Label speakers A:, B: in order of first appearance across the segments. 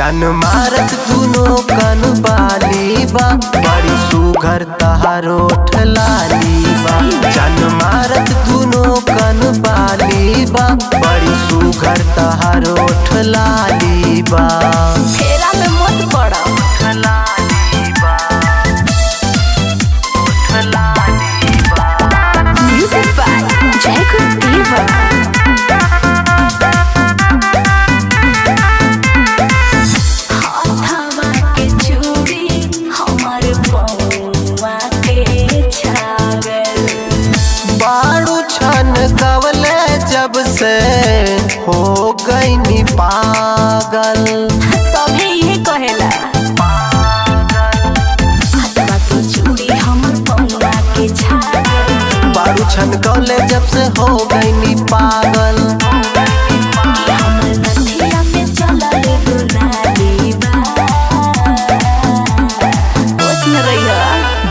A: जान मारत दुनो कन बाली बा, बड़ी सुघर तहारो ठलाली बा। जान मारत दुनो कन बाली बा, बड़ी सुघर तहारो ठलाली बा।
B: फेरा में मत पड़ा। म्यूजिक बाय जयकुल देवा। हाथवा के चूड़ी हमर पौवा के छागल।
A: बाड़ू छन कवले जब से हो गई पागल।
B: सभे ये कहेला हाथवा के चूड़ी हमर पौवा के छागल।
A: बाड़ू छन कवले जब से हो गई पागल।
B: कि हमर नथिया पे चलल दुलारी बा। होश में रहिया।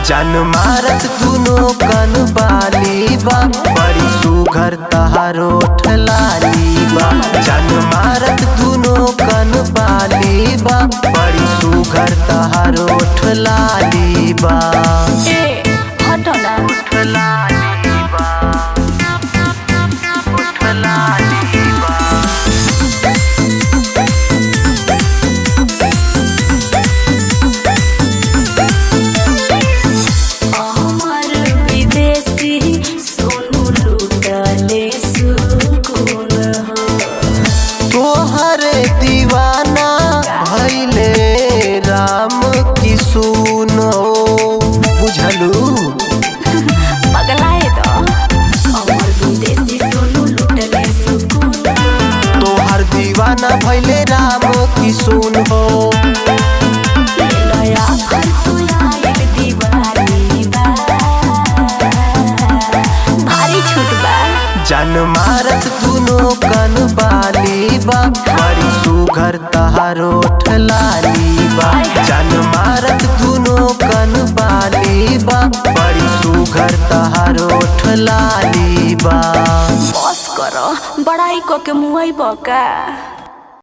A: जान मारत दुनो कन बाली बा, बड़ी सुघर तहारो ठलाली बा। जान मारत दुनो कन बाली बा, बड़ी सुघर तहारो ठलाली बा।
B: ए हटो ना।
A: ठलाली बा, ठलाली बा।
B: हमर विदेशी सोनू लूटले सुकून हो।
A: तोहर दीवाना भैले राम की सुनो, बुझलू।
B: पगलाए तो हमर विदेशी सोनू लूटले सुकून हो।
A: तोहर दीवाना भैले राम की सुन हो।
B: लया कर तू आइल दीवानी बा। भारी छूट बा।
A: जान मारत दुनो कन बाली बा, बड़ी सुघर तहारो ठलाली बा। जान मारत दुनो कन बाली बा, बड़ी सुघर तहारो ठलाली बा।
B: बस करो बड़ाई को के मुआई बका।